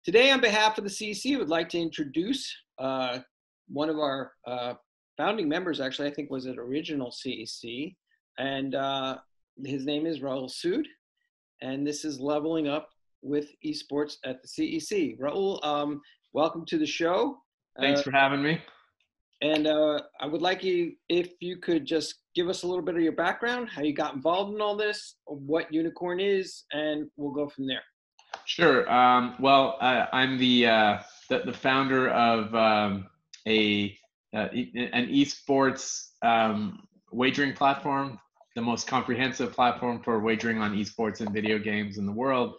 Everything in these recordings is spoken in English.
Today, on behalf of the CEC, I would like to introduce one of our founding members, actually, I think was an original CEC, and his name is Rahul Sood, and this is Leveling Up with Esports at the CEC. Rahul, welcome to the show. Thanks for having me. And I would like you, if you could just give us a little bit of your background, how you got involved in all this, what Unicorn is, and we'll go from there. Sure. Well, I'm the founder of an esports wagering platform, the most comprehensive platform for wagering on esports and video games in the world.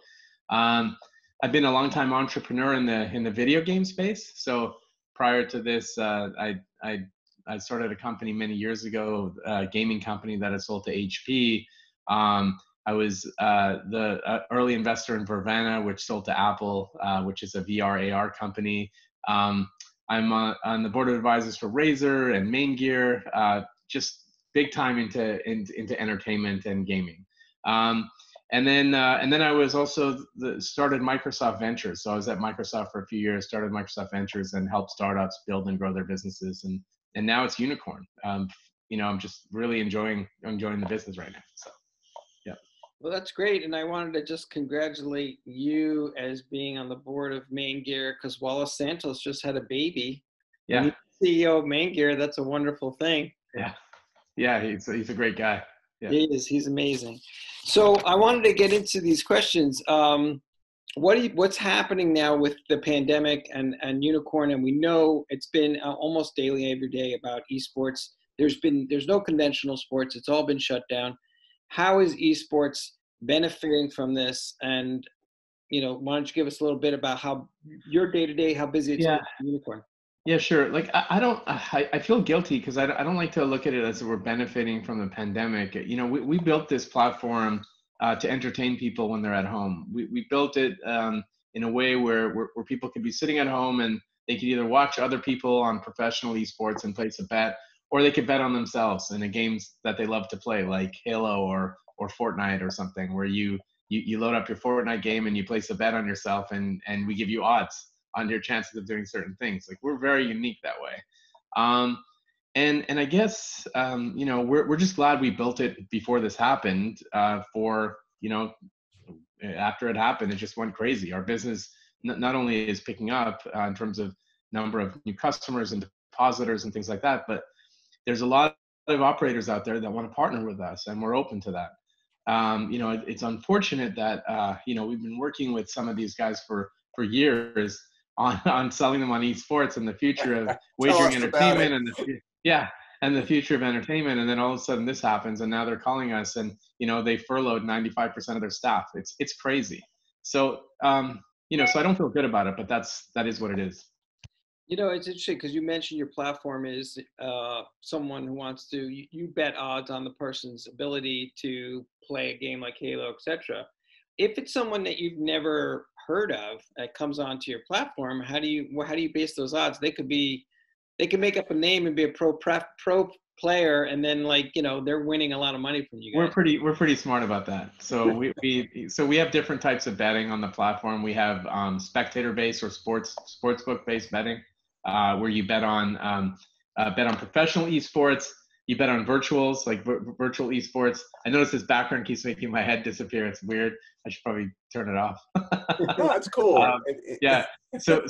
I've been a longtime entrepreneur in the video game space. So prior to this, I started a company many years ago, a gaming company that I sold to HP. I was the early investor in Vervana, which sold to Apple, which is a VR AR company. I'm on the board of advisors for Razer and Main Gear, just big time into entertainment and gaming. And then I was also started Microsoft Ventures. So I was at Microsoft for a few years, started Microsoft Ventures and helped startups build and grow their businesses. And now it's Unicorn. I'm just really enjoying the business right now. So. Well, that's great. And I wanted to just congratulate you as being on the board of Main Gear, because Wallace Santos just had a baby. Yeah. And he's CEO of Main Gear. That's a wonderful thing. Yeah. Yeah. He's a great guy. Yeah. He is. He's amazing. So I wanted to get into these questions. What's happening now with the pandemic and Unicorn? And we know it's been almost daily, every day about esports. There's no conventional sports. It's all been shut down. How is esports benefiting from this? And, why don't you give us a little bit about how your day-to-day, how busy it's been for Unicorn? Yeah, sure. Like, I feel guilty because I don't like to look at it as we're benefiting from the pandemic. We built this platform to entertain people when they're at home. We built it in a way where people could be sitting at home and they could either watch other people on professional esports and place a bet, or they could bet on themselves in the games that they love to play, like Halo or Fortnite or something, where you load up your Fortnite game and you place a bet on yourself, and we give you odds on your chances of doing certain things. Like, we're very unique that way. And I guess we're just glad we built it before this happened. After it happened, it just went crazy. Our business not only is picking up in terms of number of new customers and depositors and things like that, but there's a lot of operators out there that want to partner with us, and we're open to that. It's unfortunate that we've been working with some of these guys for years on selling them on esports and the future of wagering entertainment and the future of entertainment, and then all of a sudden this happens, and now they're calling us, and they furloughed 95% of their staff. It's crazy. So so I don't feel good about it, but that is what it is. It's interesting because you mentioned your platform is someone who wants to, you bet odds on the person's ability to play a game like Halo, etc. If it's someone that you've never heard of that comes onto your platform, how do you base those odds? They can make up a name and be a pro player, and then they're winning a lot of money from you guys. We're pretty smart about that. So we have different types of betting on the platform. We have spectator based or sportsbook based betting. Where you bet on professional esports, you bet on virtuals, like virtual esports. I notice this background keeps making my head disappear. It's weird. I should probably turn it off. No, that's cool. Yeah. So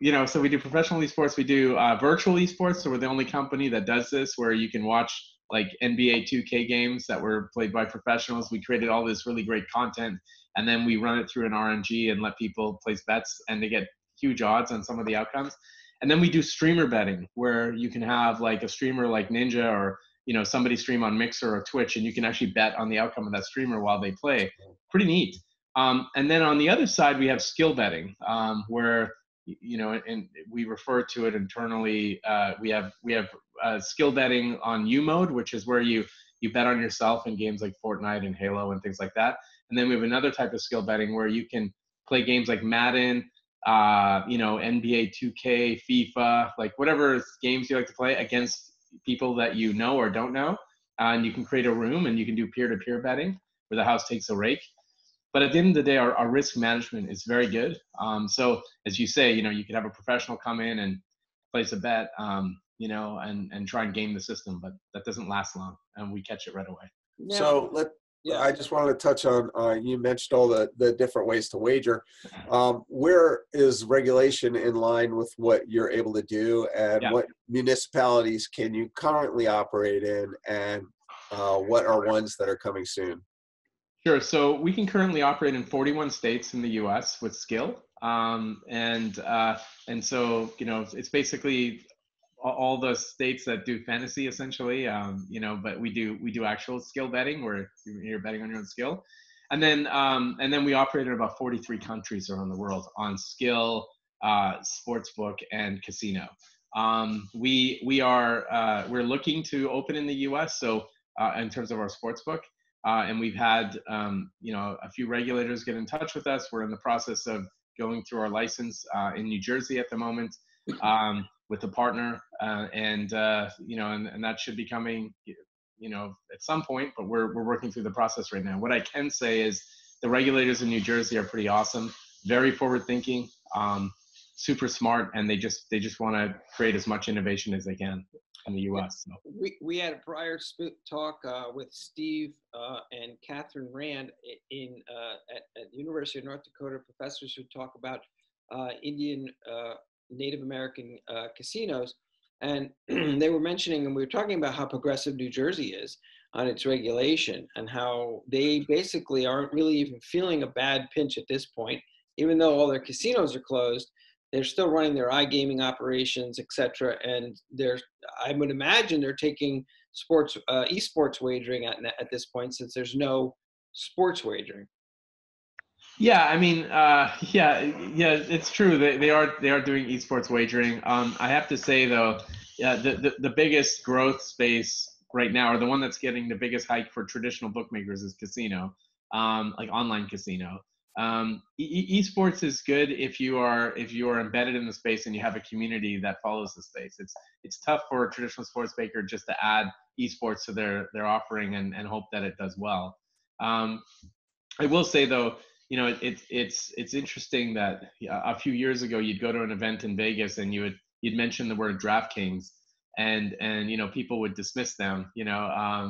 we do professional esports. We do virtual esports. So we're the only company that does this, where you can watch like NBA 2K games that were played by professionals. We created all this really great content, and then we run it through an RNG and let people place bets, and they get huge odds on some of the outcomes. And then we do streamer betting, where you can have like a streamer like Ninja or somebody stream on Mixer or Twitch, and you can actually bet on the outcome of that streamer while they play. Pretty neat. And then on the other side, we have skill betting, where and we refer to it internally. We have skill betting on U mode, which is where you bet on yourself in games like Fortnite and Halo and things like that. And then we have another type of skill betting where you can play games like Madden, NBA 2K, FIFA, like whatever games you like to play against people that you know or don't know. And you can create a room and you can do peer-to-peer betting where the house takes a rake. But at the end of the day, our risk management is very good. So as you say, you could have a professional come in and place a bet, and try and game the system, but that doesn't last long, and we catch it right away. Now, So yeah. I just wanted to touch on, you mentioned all the different ways to wager. Where is regulation in line with what you're able to do, and Yeah. what municipalities can you currently operate in, and what are ones that are coming soon? Sure. So we can currently operate in 41 states in the U.S. with skill, and so it's basically all the states that do fantasy essentially, but we do actual skill betting where you're betting on your own skill, and then we operate in about 43 countries around the world on skill, sportsbook, and casino. We're looking to open in the U.S. So in terms of our sportsbook. And we've had, a few regulators get in touch with us. We're in the process of going through our license in New Jersey at the moment with a partner, and that should be coming, at some point. But we're working through the process right now. What I can say is the regulators in New Jersey are pretty awesome, very forward-thinking, super smart, and they just want to create as much innovation as they can in the U.S. So. We had a prior talk with Steve and Catherine Rand at the University of North Dakota, professors who talk about Indian Native American casinos, and they were mentioning, and we were talking about how progressive New Jersey is on its regulation, and how they basically aren't really even feeling a bad pinch at this point, even though all their casinos are closed. They're still running their iGaming operations, et cetera. And I would imagine they're taking esports wagering at this point, since there's no sports wagering. Yeah, I mean, it's true. They are doing esports wagering. I have to say though, the biggest growth space right now, or the one that's getting the biggest hike for traditional bookmakers, is casino, like online casino. Esports is good if you are embedded in the space and you have a community that follows the space. It's tough for a traditional sports maker just to add esports to their offering and hope that it does well. I will say though, it's interesting that a few years ago you'd go to an event in Vegas and you'd mention the word DraftKings, and people would dismiss them,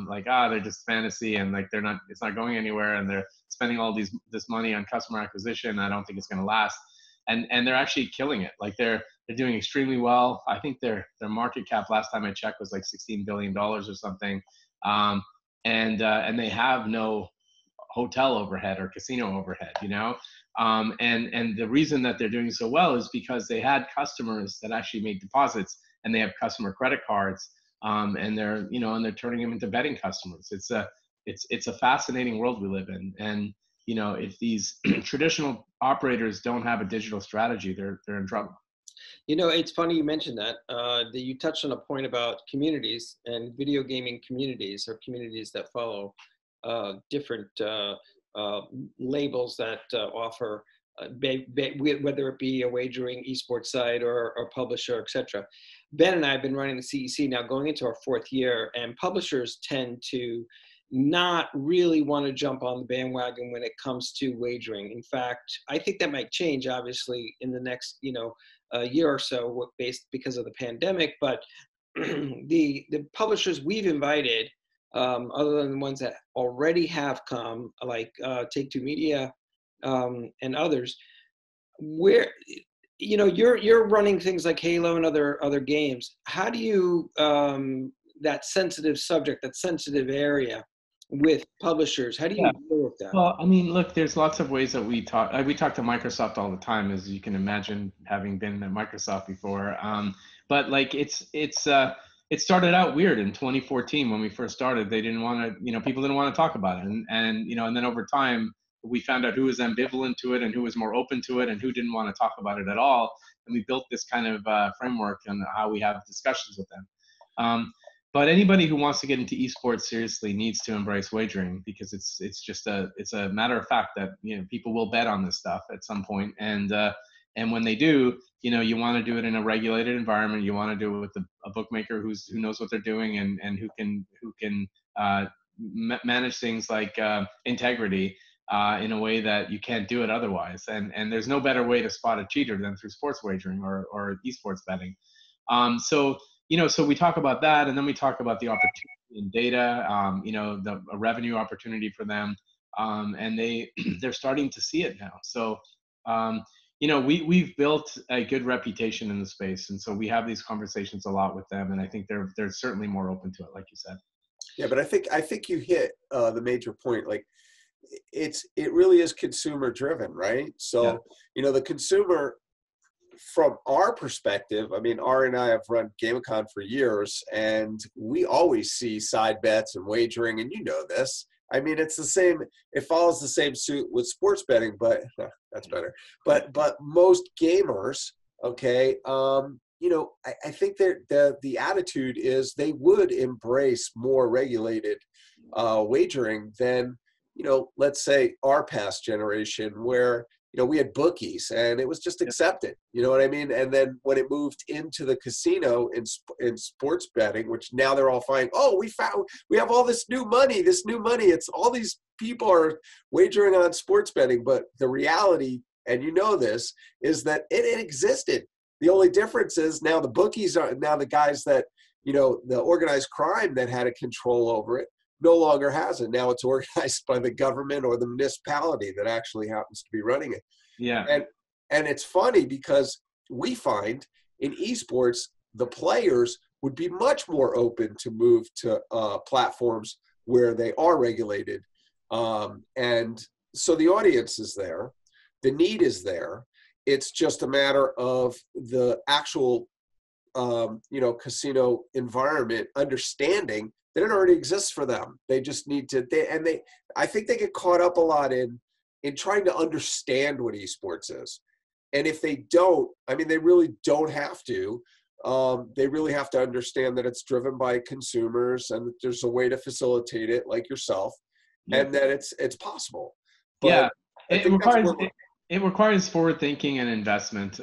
like, they're just fantasy, and like it's not going anywhere, and they're spending all this money on customer acquisition. I don't think it's going to last, and they're actually killing it. Like they're doing extremely well. I think their market cap last time I checked was like $16 billion or something, and they have no hotel overhead or casino overhead, and the reason that they're doing so well is because they had customers that actually made deposits, and they have customer credit cards, and they're turning them into betting customers. It's a fascinating world we live in, and if these traditional operators don't have a digital strategy, they're in trouble. It's funny you mentioned that you touched on a point about communities and video gaming communities, or communities that follow different labels that offer, whether it be a wagering esports site or publisher, etc. Ben and I have been running the CEC now going into our 4th year, and publishers tend to not really want to jump on the bandwagon when it comes to wagering. In fact, I think that might change, obviously, in the next year or so, because of the pandemic. But the publishers we've invited, other than the ones that already have come, like Take-Two Media and others, where you're running things like Halo and other games. How do you that sensitive subject, that sensitive area with publishers? How do you deal with that? Well, I mean, look, there's lots of ways that we talk. We talk to Microsoft all the time, as you can imagine, having been at Microsoft before. But like, it started out weird in 2014 when we first started. They didn't want to, people didn't want to talk about it, and then over time we found out who was ambivalent to it and who was more open to it and who didn't want to talk about it at all. And we built this kind of framework on how we have discussions with them. But anybody who wants to get into esports seriously needs to embrace wagering, because it's a matter of fact that people will bet on this stuff at some point, and when they do, you want to do it in a regulated environment. You want to do it with a bookmaker who knows what they're doing and who can manage things like integrity. in a way that you can't do it otherwise. And there's no better way to spot a cheater than through sports wagering or esports betting. So, so we talk about that, and then we talk about the opportunity in data, a revenue opportunity for them. And they're starting to see it now. So, we've built a good reputation in the space. And so we have these conversations a lot with them. And I think they're certainly more open to it, like you said. Yeah, but I think you hit the major point. Like, it really is consumer driven, right? So, Yeah. The consumer, from our perspective, I mean, Ari and I have run GameCon for years, and we always see side bets and wagering, and this. I mean, it's the same. It follows the same suit with sports betting, but that's better. But most gamers, okay, I think that the attitude is they would embrace more regulated wagering than, let's say our past generation, where we had bookies and it was just accepted. You know what I mean? And then when it moved into the casino in sports betting, which now they're all finding, oh, we have all this new money. It's all these people are wagering on sports betting. But the reality, and this, is that it existed. The only difference is now the bookies are now the guys that, the organized crime that had a control over it no longer has it. Now it's organized by the government or the municipality that actually happens to be running it. Yeah. And it's funny because we find in esports, the players would be much more open to move to platforms where they are regulated. And so the audience is there, the need is there. It's just a matter of the actual, casino environment understanding that it already exists for them. They just need to, I think they get caught up a lot in trying to understand what esports is. And if they don't, I mean, they really don't have to. They really have to understand that it's driven by consumers and that there's a way to facilitate it, like yourself, and that it's possible. But it requires forward thinking and investment.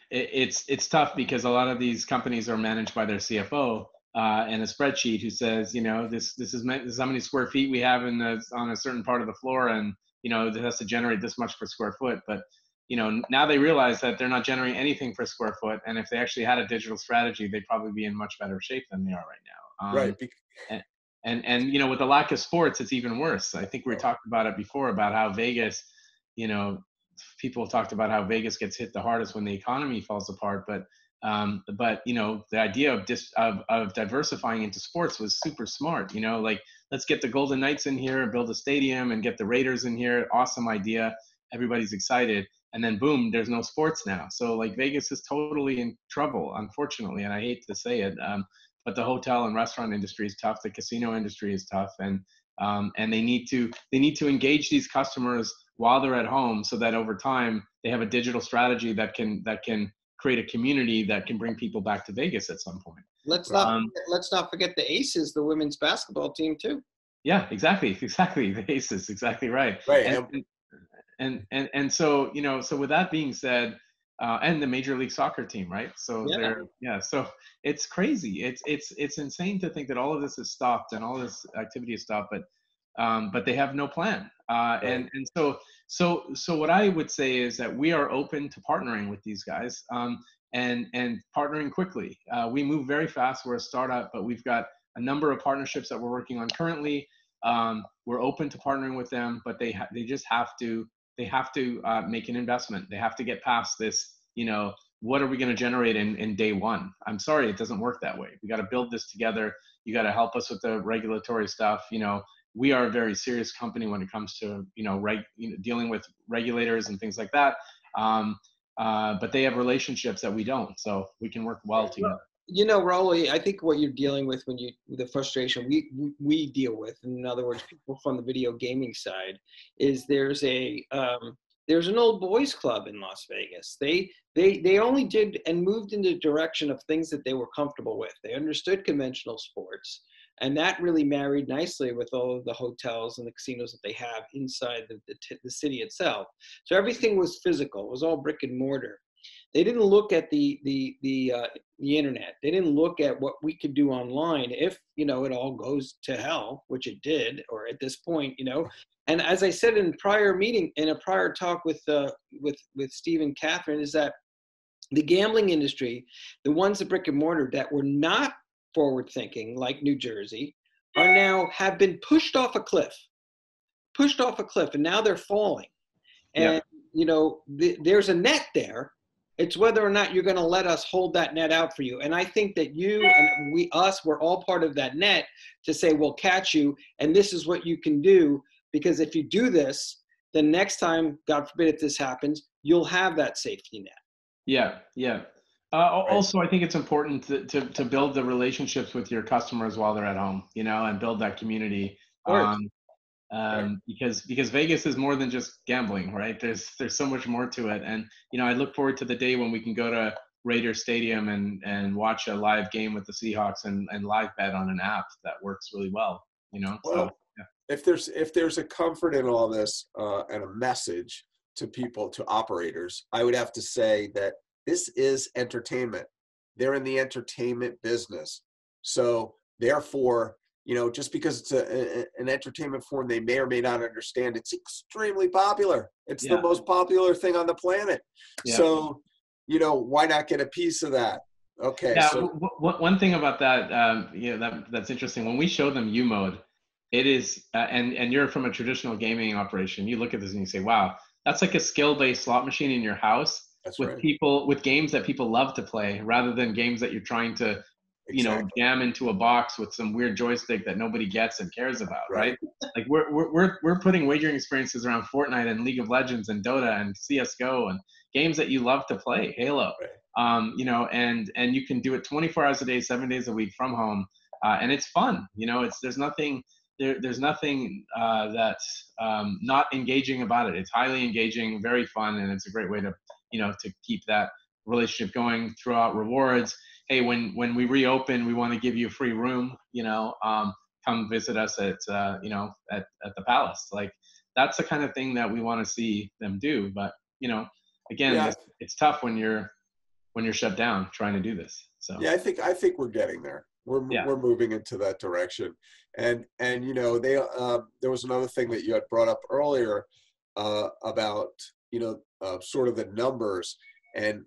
It's tough because a lot of these companies are managed by their CFO and a spreadsheet who says, this is how many square feet we have on a certain part of the floor, and it has to generate this much per square foot. But now they realize that they're not generating anything per square foot, and if they actually had a digital strategy, they'd probably be in much better shape than they are right now. Right. And with the lack of sports, it's even worse. I think we talked about it before about how Vegas, people talked about how Vegas gets hit the hardest when the economy falls apart. But the idea of diversifying into sports was super smart. Like, let's get the Golden Knights in here, build a stadium, and get the Raiders in here. Awesome idea. Everybody's excited. And then boom, there's no sports now. So like Vegas is totally in trouble, unfortunately. And I hate to say it. But the hotel and restaurant industry is tough. The casino industry is tough. And they need to engage these customers while they're at home, so that over time they have a digital strategy that can create a community that can bring people back to Vegas at some point. Let's not forget the Aces, the women's basketball team too. Yeah, exactly. The Aces, exactly right. Right. And so, so with that being said, and the Major League Soccer team, right? So so it's crazy. It's insane to think that all of this is stopped and all this activity is stopped, but they have no plan. And so what I would say is that we are open to partnering with these guys, and partnering quickly. We move very fast. We're a startup, but we've got a number of partnerships that we're working on currently. We're open to partnering with them, but they just have to make an investment. They have to get past this, what are we going to generate in day one? I'm sorry, it doesn't work that way. We got to build this together. You got to help us with the regulatory stuff. We are a very serious company when it comes to, dealing with regulators and things like that. But they have relationships that we don't, so we can work well together. Rahul, I think what you're dealing with the frustration we deal with, in other words, people from the video gaming side, is there's an old boys club in Las Vegas. They only did and moved in the direction of things that they were comfortable with. They understood conventional sports, and that really married nicely with all of the hotels and the casinos that they have inside the city itself. So everything was physical. It was all brick and mortar. They didn't look at the internet. They didn't look at what we could do online if, you know, it all goes to hell, which it did, or at this point, you know. And as I said in a prior talk with Steve and Catherine, is that the gambling industry, the ones at brick and mortar that were not forward thinking, like New Jersey, are now have been pushed off a cliff, and now they're falling. And, you know, there's a net there. It's whether or not you're going to let us hold that net out for you. And I think that you and we're all part of that net to say, we'll catch you, and this is what you can do. Because if you do this, then next time, God forbid, if this happens, you'll have that safety net. Yeah, yeah. Also, I think it's important to build the relationships with your customers while they're at home, you know, and build that community. Because Vegas is more than just gambling, right? There's so much more to it. And, you know, I look forward to the day when we can go to Raider Stadium and watch a live game with the Seahawks and live bet on an app that works really well, you know? Well, so, yeah. If there's a comfort in all this and a message to people, to operators, I would have to say that this is entertainment. They're in the entertainment business. So therefore, you know, just because it's an entertainment form they may or may not understand, it's extremely popular. It's the most popular thing on the planet. Yeah. So, you know, why not get a piece of that? Okay. Yeah. So one thing about that, you know, that's interesting. When we show them U mode, it is, and you're from a traditional gaming operation, you look at this and you say, wow, that's like a skill-based slot machine in your house. That's with right. People, with games that people love to play, rather than games that you're trying to, you know, jam into a box with some weird joystick that nobody gets and cares about, right? Like we're putting wagering experiences around Fortnite and League of Legends and Dota and CS:GO and games that you love to play, Halo. Right. You know, and you can do it 24 hours a day, 7 days a week from home, and it's fun. You know, there's nothing that's not engaging about it. It's highly engaging, very fun, and it's a great way to, you know, to keep that relationship going throughout rewards. Hey, when we reopen, we want to give you a free room, you know, come visit us at, you know, at the Palace. Like, that's the kind of thing that we want to see them do. But, you know, again, it's tough when you're shut down trying to do this. So yeah, I think we're getting there. We're moving into that direction. And you know, there was another thing that you had brought up earlier about, you know, sort of the numbers and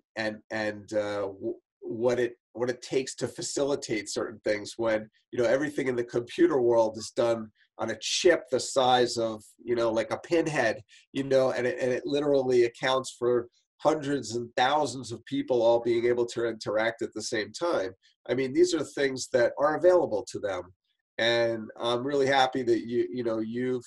what it takes to facilitate certain things when, you know, everything in the computer world is done on a chip the size of, you know, like a pinhead, you know, and it literally accounts for hundreds and thousands of people all being able to interact at the same time. I mean, these are things that are available to them. And I'm really happy that you've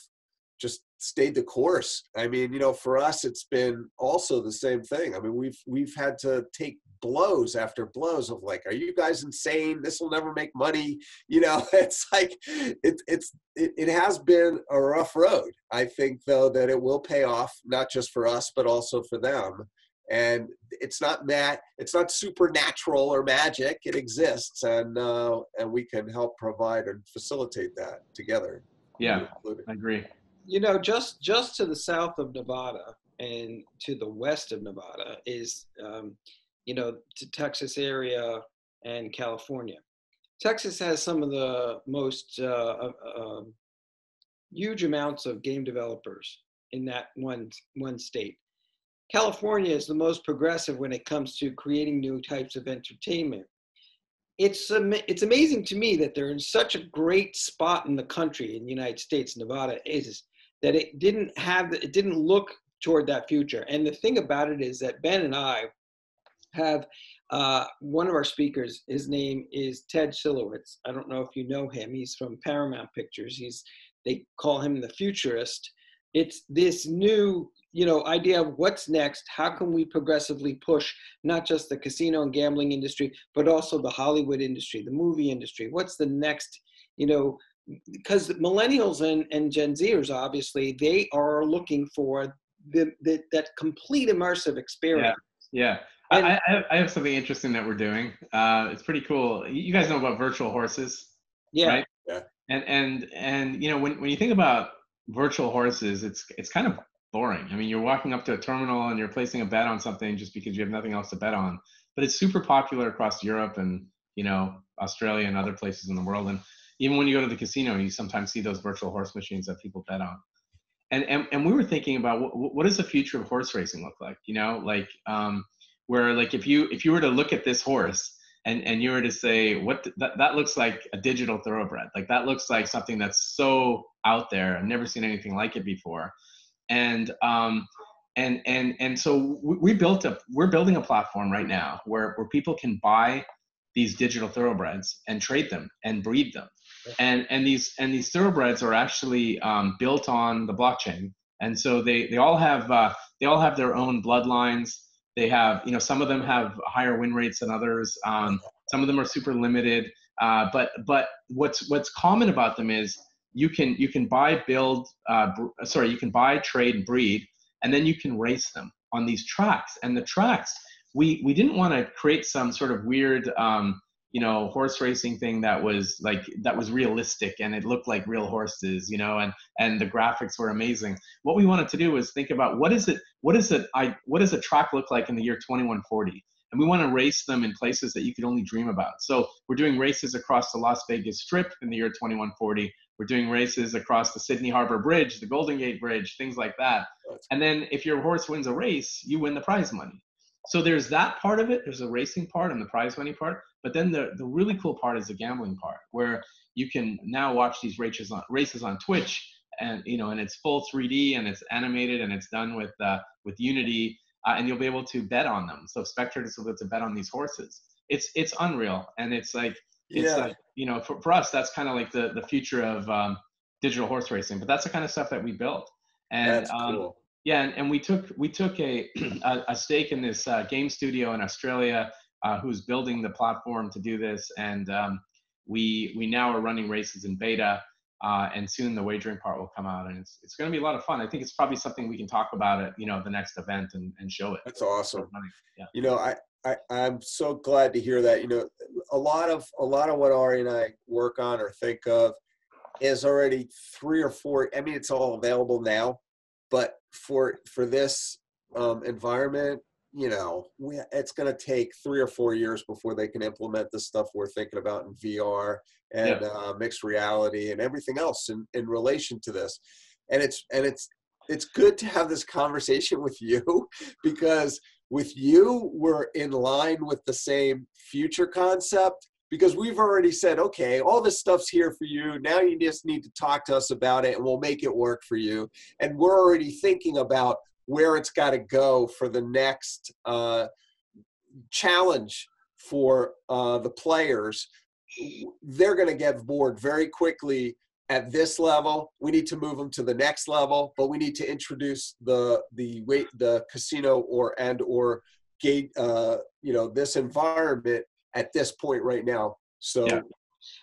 just stayed the course. I mean, you know, for us, it's been also the same thing. I mean, we've had to take blows after blows of like, are you guys insane? This will never make money. You know, it's like, it has been a rough road. I think though that it will pay off, not just for us, but also for them. And it's not supernatural or magic. It exists, and we can help provide and facilitate that together. Yeah, I agree. You know, just to the south of Nevada and to the west of Nevada is, you know, to Texas area and California. Texas has some of the most huge amounts of game developers in that one state. California is the most progressive when it comes to creating new types of entertainment. It's amazing to me that they're in such a great spot in the country, in the United States, Nevada is, that it didn't look toward that future. And the thing about it is that Ben and I have one of our speakers, his name is Ted Silowitz. I don't know if you know him. He's from Paramount Pictures. They call him the futurist. It's this new, you know, idea of what's next. How can we progressively push not just the casino and gambling industry, but also the Hollywood industry, the movie industry? What's the next, you know, because millennials and Gen Zers, obviously, they are looking for that complete immersive experience. Yeah. I have something interesting that we're doing. It's pretty cool. You guys know about virtual horses, right? Yeah. And you know, when you think about virtual horses, it's kind of boring. I mean, you're walking up to a terminal and you're placing a bet on something just because you have nothing else to bet on. But it's super popular across Europe and, you know, Australia and other places in the world. And even when you go to the casino, you sometimes see those virtual horse machines that people bet on. And we were thinking about what does the future of horse racing look like? You know, like where like if you were to look at this horse and you were to say that looks like a digital thoroughbred, like that looks like something that's so out there. I've never seen anything like it before. And so we're building a platform right now where people can buy these digital thoroughbreds and trade them and breed them. And these thoroughbreds are actually built on the blockchain. And so they all have their own bloodlines. They have, you know, some of them have higher win rates than others. Some of them are super limited. But what's common about them is you can buy, you can buy, trade, and breed, and then you can race them on these tracks. And the tracks, we didn't want to create some sort of weird you know, horse racing thing that was realistic and it looked like real horses, you know, and the graphics were amazing. What we wanted to do was think about what does a track look like in the year 2140? And we want to race them in places that you could only dream about. So we're doing races across the Las Vegas Strip in the year 2140. We're doing races across the Sydney Harbor Bridge, the Golden Gate Bridge, things like that. And then if your horse wins a race, you win the prize money. So there's that part of it. There's a racing part and the prize money part. But then the really cool part is the gambling part, where you can now watch these races on Twitch, and you know, and it's full 3D and it's animated and it's done with Unity, and you'll be able to bet on them. So spectators will be able to bet on these horses. It's unreal, and it's like you know, for us that's kind of like the future of digital horse racing. But that's the kind of stuff that we built. And that's cool. Yeah, and we took a stake in this game studio in Australia who's building the platform to do this, and we now are running races in beta, and soon the wagering part will come out, and it's going to be a lot of fun. I think it's probably something we can talk about at, you know, the next event and show it. That's awesome. Yeah. You know, I'm so glad to hear that. You know, a lot of what Ari and I work on or think of is already 3 or 4. I mean, it's all available now, but for this environment, you know, it's going to take 3 or 4 years before they can implement the stuff we're thinking about in VR and mixed reality and everything else in relation to this. And it's good to have this conversation with you, because with you, we're in line with the same future concept, because we've already said, okay, all this stuff's here for you. Now you just need to talk to us about it and we'll make it work for you. And we're already thinking about where it's got to go for the next challenge for the players. They're going to get bored very quickly at this level. We need to move them to the next level, but we need to introduce the casino or gate, you know, this environment at this point right now. So,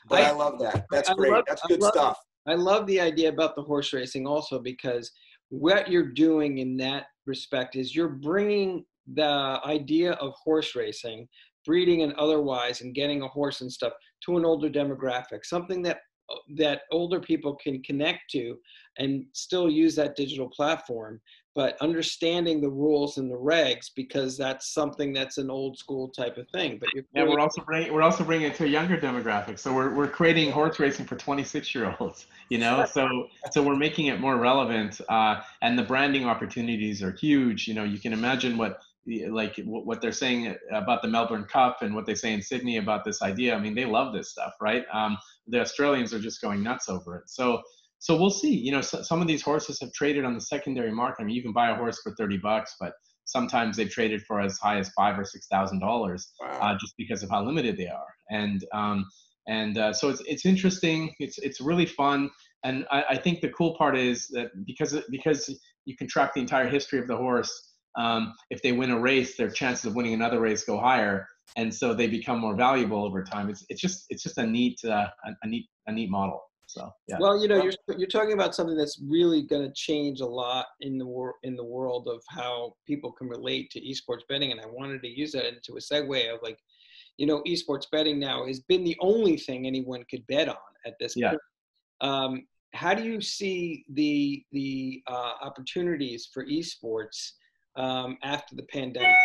but I love that. That's great. That's good stuff. I love the idea about the horse racing also, because what you're doing in that respect is you're bringing the idea of horse racing, breeding and otherwise, and getting a horse and stuff to an older demographic, something that older people can connect to and still use that digital platform, but understanding the rules and the regs, because that's something that's an old school type of thing. But we're also bringing it to a younger demographic. So we're creating horse racing for 26-year-olds, you know, so we're making it more relevant, and the branding opportunities are huge. You know, you can imagine what they're saying about the Melbourne Cup and what they say in Sydney about this idea. I mean, they love this stuff, right? The Australians are just going nuts over it. So we'll see. You know, some of these horses have traded on the secondary market. I mean, you can buy a horse for $30, but sometimes they've traded for as high as $5,000 or $6,000, just because of how limited they are. And so it's interesting. It's really fun. And I think the cool part is that because you can track the entire history of the horse. If they win a race, their chances of winning another race go higher, and so they become more valuable over time. It's just a neat model. So yeah. Well, you know, you're talking about something that's really going to change a lot in the world of how people can relate to esports betting, and I wanted to use that into a segue of, like, you know, esports betting now has been the only thing anyone could bet on at this point. how do you see the opportunities for esports after the pandemic?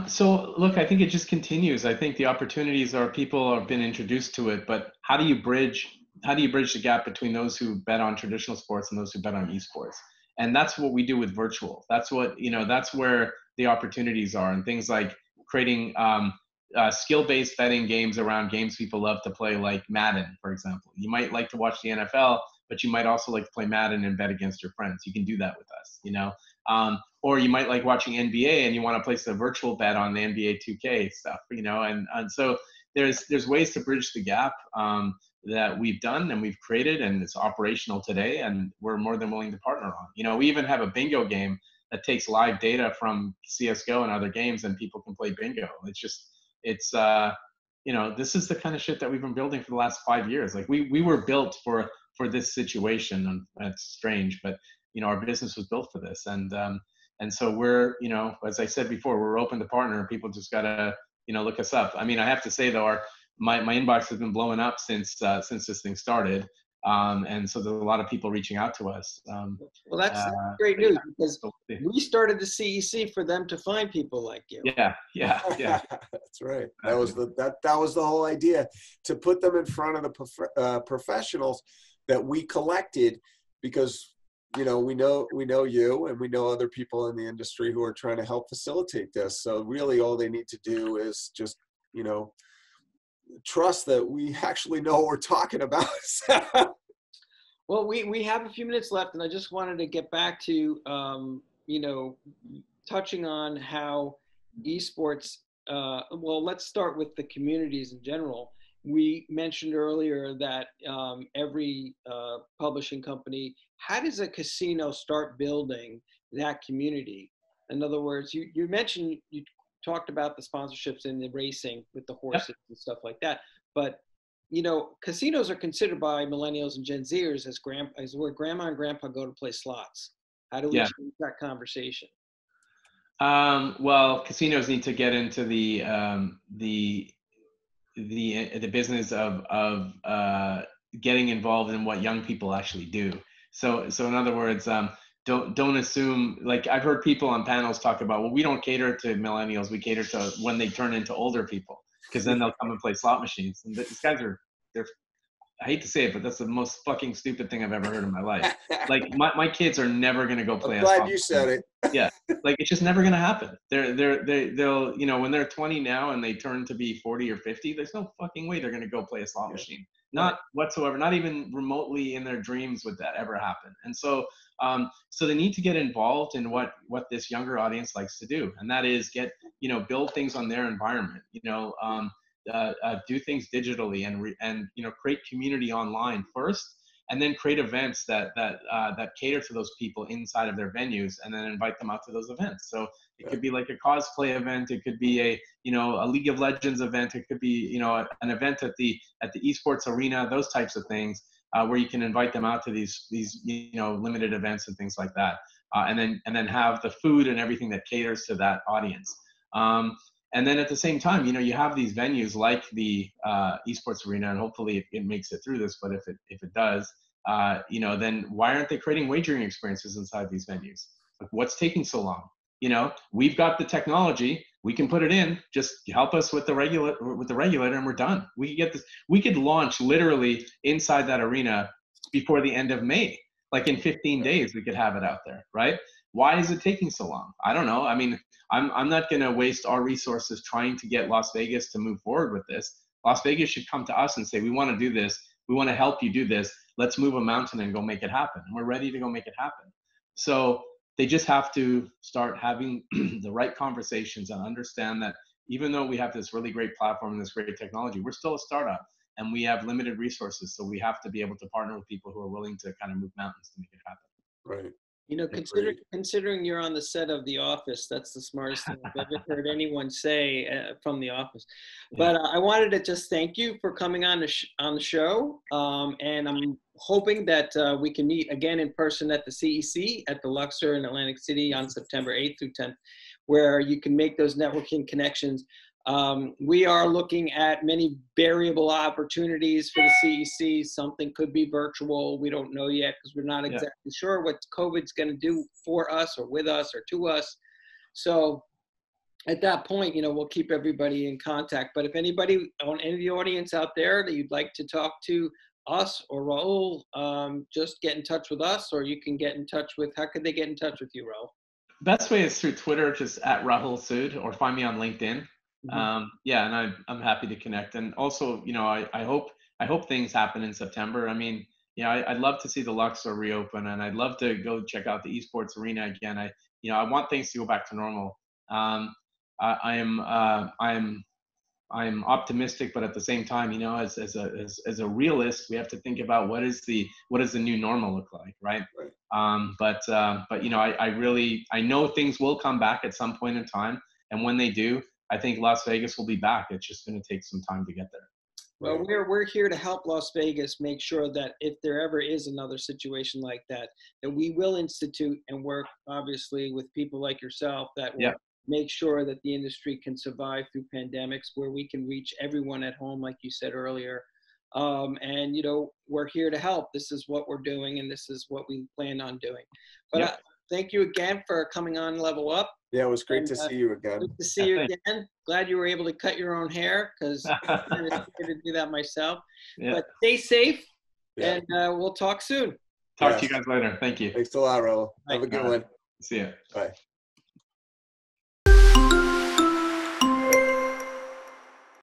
So look, I think it just continues. I think the opportunities are people have been introduced to it, but how do you bridge the gap between those who bet on traditional sports and those who bet on esports? And that's what we do with virtual. That's what, that's where the opportunities are, and things like creating skill-based betting games around games people love to play, like Madden, for example. You might like to watch the NFL, but you might also like to play Madden and bet against your friends. You can do that with us, or you might like watching NBA and you want to place a virtual bet on the NBA 2K stuff, and so there's ways to bridge the gap that we've done and we've created, and it's operational today, and we're more than willing to partner on. We even have a bingo game that takes live data from CSGO and other games, and people can play bingo. This is the kind of shit that we've been building for the last 5 years. Like we were built for this situation, and it's strange, but our business was built for this, and so we're, as I said before, we're open to partner. People just gotta, look us up. I mean, I have to say though, my inbox has been blowing up since this thing started, and so there's a lot of people reaching out to us. Well, that's great news, because we started the CEC for them to find people like you. Yeah. That's right. That was the whole idea, to put them in front of the professionals that we collected, because we know you, and we know other people in the industry who are trying to help facilitate this. So really all they need to do is just, trust that we actually know what we're talking about. Well, we have a few minutes left, and I just wanted to get back to, touching on how esports, well, let's start with the communities in general. We mentioned earlier that every publishing company, how does a casino start building that community? In other words, you mentioned, you talked about the sponsorships and the racing with the horses and stuff like that, but casinos are considered by millennials and Gen Zers as where grandma and grandpa go to play slots. How do we change that conversation? Well, casinos need to get into the business of getting involved in what young people actually do. So in other words, don't assume, like I've heard people on panels talk about, well, we don't cater to millennials, we cater to when they turn into older people, because then they'll come and play slot machines. And these guys they're I hate to say it, but that's the most fucking stupid thing I've ever heard in my life. Like my kids are never gonna go play. I'm glad you said it. Yeah, like it's just never gonna happen. They'll when they're 20 now and they turn to be 40 or 50, there's no fucking way they're gonna go play a slot machine. Not whatsoever. Not even remotely in their dreams would that ever happen. And so they need to get involved in what this younger audience likes to do, and that is build things on their environment. Do things digitally and create community online first, and then create events that cater to those people inside of their venues, and then invite them out to those events. So it could be like a cosplay event, it could be a League of Legends event, it could be an event at the esports arena, those types of things, where you can invite them out to these limited events and things like that, and then have the food and everything that caters to that audience. And then at the same time, you have these venues like the esports arena, and hopefully it makes it through this. But if it does, then why aren't they creating wagering experiences inside these venues? Like, what's taking so long? We've got the technology. We can put it in. Just help us with the regulator, and we're done. We could get this. We could launch literally inside that arena before the end of May. Like in 15 days, we could have it out there, right? Why is it taking so long? I don't know. I mean, I'm not going to waste our resources trying to get Las Vegas to move forward with this. Las Vegas should come to us and say, we want to do this. We want to help you do this. Let's move a mountain and go make it happen. And we're ready to go make it happen. So they just have to start having the right conversations and understand that even though we have this really great platform and this great technology, we're still a startup and we have limited resources. So we have to be able to partner with people who are willing to kind of move mountains to make it happen. Right. Considering you're on the set of The Office, that's the smartest thing I've ever heard anyone say from The Office. But I wanted to just thank you for coming on the show, and I'm hoping that we can meet again in person at the CEC at the Luxor in Atlantic City on September 8th through 10th, where you can make those networking connections. We are looking at many variable opportunities for the CEC. Something could be virtual. We don't know yet because we're not exactly sure what COVID's going to do for us or with us or to us. So at that point, we'll keep everybody in contact. But if anybody on any of the audience out there that you'd like to talk to us or Rahul, just get in touch with us, or you can get in touch with, how could they get in touch with you, Rahul? Best way is through Twitter, just at Rahul Sood, or find me on LinkedIn. And I'm happy to connect. And also, I hope things happen in September. I mean, I'd love to see the Luxor reopen, and I'd love to go check out the esports arena again. I want things to go back to normal. I'm optimistic, but at the same time, as a realist, we have to think about what does the new normal look like, right? But I know things will come back at some point in time, and when they do, I think Las Vegas will be back. It's just going to take some time to get there. Well, we're here to help Las Vegas make sure that if there ever is another situation like that, that we will institute and work, obviously, with people like yourself that will make sure that the industry can survive through pandemics, where we can reach everyone at home, like you said earlier. And, we're here to help. This is what we're doing, and this is what we plan on doing. But thank you again for coming on Level Up. Yeah, it was great to see you again. Good to see you again. Glad you were able to cut your own hair, because I was scared to do that myself. But stay safe, and we'll talk soon. Talk to you guys later. Thank you. Thanks a lot, Rahul. Have a good one. See ya. Bye.